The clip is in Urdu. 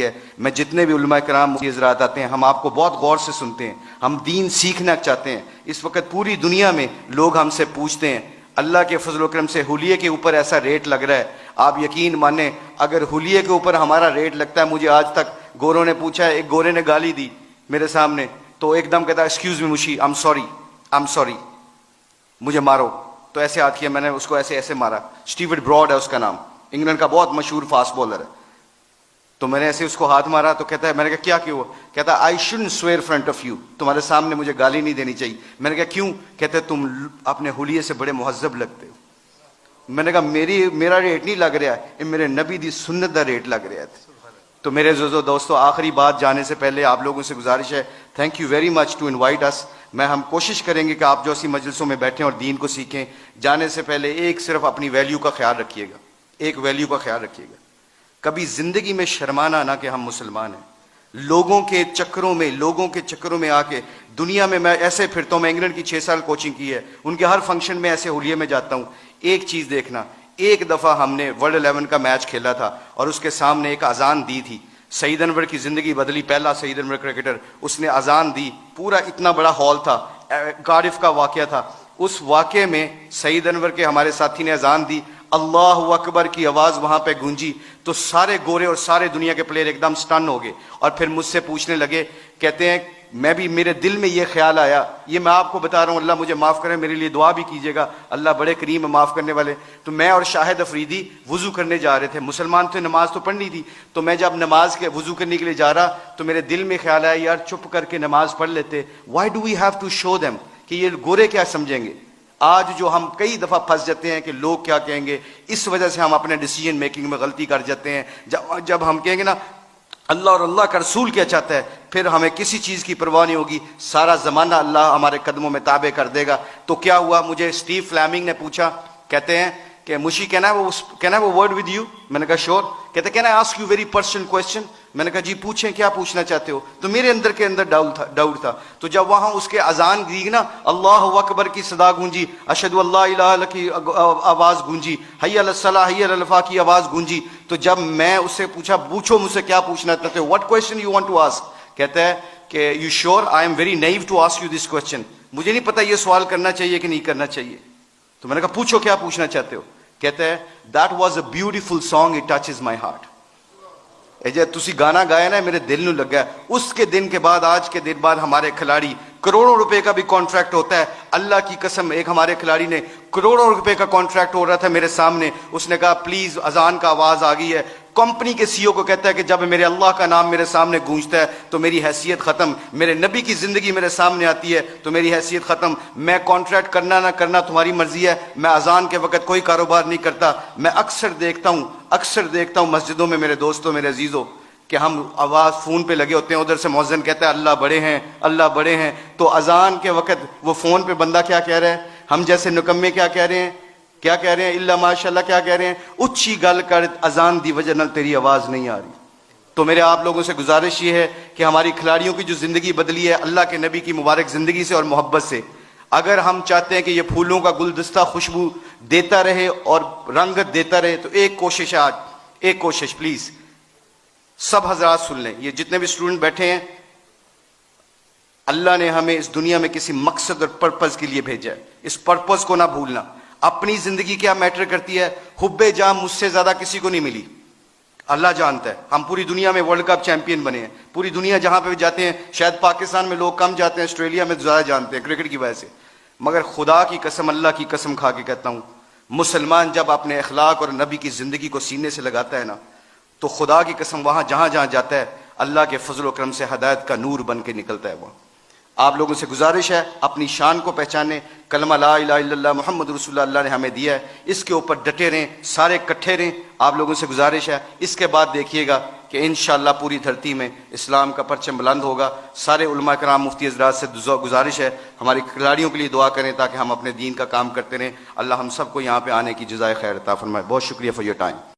ہے. میں جتنے بھی علماء کرام مفتی حضرات آتے ہیں ہم آپ کو بہت غور سے سنتے ہیں, ہم دین سیکھنا چاہتے ہیں. اس وقت پوری دنیا میں لوگ ہم سے پوچھتے ہیں, اللہ کے فضل و کرم سے حلیے کے اوپر ایسا ریٹ لگ رہا ہے, آپ یقین مانیں اگر حلیے کے اوپر ہمارا ریٹ لگتا ہے, مجھے آج تک گوروں نے پوچھا ہے, ایک گورے نے گالی دی میرے سامنے تو ایک دم کہتا ایکسکیوز می مشی, آئی ایم سوری, مجھے مارو. تو ایسے ہاتھ کیا, میں نے اس کو ایسے ایسے مارا. اسٹیورٹ براڈ ہے اس کا نام, انگلینڈ کا بہت مشہور فاسٹ بالر ہے. تو میں نے ایسے اس کو ہاتھ مارا تو کہتا ہے, میں نے کہا کیا کیوں؟ کہتا ہے I shouldn't severe front of you, تمہارے سامنے مجھے گالی نہیں دینی چاہیے. میں نے کہا کیوں؟ کہتے ہیں تم اپنے حلیے سے بڑے مہذب لگتے ہو. میں نے کہا میرا ریٹ نہیں لگ رہا ہے, یہ میرے نبی دی سنت دا ریٹ لگ رہا ہے. تو میرے عزیزو دوستو, آخری بات جانے سے پہلے آپ لوگوں سے گزارش ہے, thank you very much to invite us. ہم کوشش کریں گے کہ آپ جو اسی مجلسوں میں بیٹھیں اور دین کو سیکھیں. جانے سے پہلے ایک صرف اپنی ویلیو کا خیال رکھیے گا, ایک ویلیو کا خیال رکھیے گا. کبھی زندگی میں شرمانا نہ کہ ہم مسلمان ہیں. لوگوں کے چکروں میں آ کے دنیا میں ایسے پھرتا ہوں. میں انگلینڈ کی 6 سال کوچنگ کی ہے, ان کے ہر فنکشن میں ایسے حلیے میں جاتا ہوں. ایک چیز دیکھنا, ایک دفعہ ہم نے ورلڈ 11 کا میچ کھیلا تھا اور اس کے سامنے ایک اذان دی تھی. سعید انور کی زندگی بدلی, پہلا سعید انور کرکٹر, اس نے اذان دی. پورا اتنا بڑا ہال تھا, کارڈف کا واقعہ تھا. اس واقعے میں سعید انور کے ہمارے ساتھی نے اذان دی, اللہ اکبر کی آواز وہاں پہ گونجی تو سارے گورے اور سارے دنیا کے پلیئر ایک دم سٹن ہو گئے. اور پھر مجھ سے پوچھنے لگے, کہتے ہیں میرے دل میں یہ خیال آیا, یہ میں آپ کو بتا رہا ہوں, اللہ مجھے معاف کرے, میرے لیے دعا بھی کیجیے گا, اللہ بڑے کریم ہے معاف کرنے والے. تو میں اور شاہد افریدی وضو کرنے جا رہے تھے, مسلمان تھے, نماز تو پڑھنی تھی. تو میں جب نماز کے وضو کرنے کے لیے جا رہا تو میرے دل میں خیال آیا, یار چپ کر کے نماز پڑھ لیتے, why do we have to show them, کہ یہ گورے کیا سمجھیں گے. آج جو ہم کئی دفعہ پھنس جاتے ہیں کہ لوگ کیا کہیں گے, اس وجہ سے ہم اپنے ڈیسیجن میکنگ میں غلطی کر جاتے ہیں. جب ہم کہیں گے نا اللہ اور اللہ کا رسول کیا چاہتا ہے, پھر ہمیں کسی چیز کی پرواہ نہیں ہوگی, سارا زمانہ اللہ ہمارے قدموں میں تابع کر دے گا. تو کیا ہوا, مجھے اسٹیو فلیمنگ نے پوچھا, کہتے ہیں کہ مشی کہنا ہے وہ ورڈ ود یو. میں نے کہا شور. کہتے can I ask you very personal question. میں نے کہا جی پوچھیں, کیا پوچھنا چاہتے ہو. تو میرے اندر کے اندر ڈاؤٹ تھا. تو جب وہاں اس کے اذان دی نا, اللہ اکبر کی صدا گونجی, اشہد اللہ الہ الا اللہ کی آواز گونجی, حی علی الصلاۃ حی علی الفلاح کی آواز گونجی. تو جب میں اس سے پوچھو مجھ سے کیا پوچھنا چاہتے ہو, what question you want to ask. کہتا ہے کہ you sure I am very new to ask you this question, مجھے نہیں پتا یہ سوال کرنا چاہیے کہ نہیں کرنا چاہیے. تو میں نے کہا پوچھو کیا پوچھنا چاہتے ہو. کہتا ہے that was a beautiful song, it touches my heart. جب تسی گانا گایا نا میرے دل نو لگا. اس کے دن کے بعد, آج کے دن بعد ہمارے کھلاڑی کروڑوں روپے کا بھی کانٹریکٹ ہوتا ہے. اللہ کی قسم, ایک ہمارے کھلاڑی نے کروڑوں روپے کا کانٹریکٹ ہو رہا تھا میرے سامنے, اس نے کہا پلیز اذان کا آواز آ گئی ہے. کمپنی کے سی او کو کہتا ہے کہ جب میرے اللہ کا نام میرے سامنے گونجتا ہے تو میری حیثیت ختم, میرے نبی کی زندگی میرے سامنے آتی ہے تو میری حیثیت ختم. میں کانٹریکٹ کرنا نہ کرنا تمہاری مرضی ہے, میں اذان کے وقت کوئی کاروبار نہیں کرتا. میں اکثر دیکھتا ہوں مسجدوں میں میرے دوستوں, میرے عزیزوں, کہ ہم آواز فون پہ لگے ہوتے ہیں, ادھر سے مؤذن کہتا ہے اللہ بڑے ہیں, اللہ بڑے ہیں. تو اذان کے وقت وہ فون پہ بندہ کیا کہہ رہا ہے, ہم جیسے نکمے کیا کہہ رہے ہیں, اللہ ماشاء اللہ کیا کہہ رہے ہیں, اچھی گل کر, اذان دی وجہ نال تیری آواز نہیں آ رہی. تو میرے آپ لوگوں سے گزارش یہ ہے کہ ہماری کھلاڑیوں کی جو زندگی بدلی ہے اللہ کے نبی کی مبارک زندگی سے اور محبت سے, اگر ہم چاہتے ہیں کہ یہ پھولوں کا گلدستہ خوشبو دیتا رہے اور رنگت دیتا رہے, تو ایک کوشش ہے آج, ایک کوشش پلیز سب حضرات سن لیں, یہ جتنے بھی اسٹوڈنٹ بیٹھے ہیں, اللہ نے ہمیں اس دنیا میں کسی مقصد اور پرپز کے لیے بھیجا ہے. اس پرپز کو نہ بھولنا. اپنی زندگی کیا میٹر کرتی ہے, حب جام مجھ سے زیادہ کسی کو نہیں ملی, اللہ جانتا ہے. ہم پوری دنیا میں ورلڈ کپ چیمپئن بنے ہیں, پوری دنیا جہاں پہ بھی جاتے ہیں, شاید پاکستان میں لوگ کم جاتے ہیں, آسٹریلیا میں زیادہ جانتے ہیں کرکٹ کی وجہ سے. مگر خدا کی قسم, اللہ کی قسم کھا کے کہتا ہوں, مسلمان جب اپنے اخلاق اور نبی کی زندگی کو سینے سے لگاتا ہے نا, تو خدا کی قسم وہاں جہاں جاتا ہے اللہ کے فضل و کرم سے ہدایت کا نور بن کے نکلتا ہے. وہ آپ لوگوں سے گزارش ہے, اپنی شان کو پہچانے. کلمہ لا الہ الا اللہ محمد رسول اللہ نے ہمیں دیا ہے, اس کے اوپر ڈٹے رہیں, سارے کٹھے رہیں. آپ لوگوں سے گزارش ہے, اس کے بعد دیکھیے گا کہ انشاءاللہ پوری دھرتی میں اسلام کا پرچم بلند ہوگا. سارے علماء کرام مفتی حضرات سے گزارش ہے, ہماری کھلاڑیوں کے لیے دعا کریں تاکہ ہم اپنے دین کا کام کرتے رہیں. اللہ ہم سب کو یہاں پہ آنے کی جزائے خیر عطا فرمائے. بہت شکریہ فار یور ٹائم.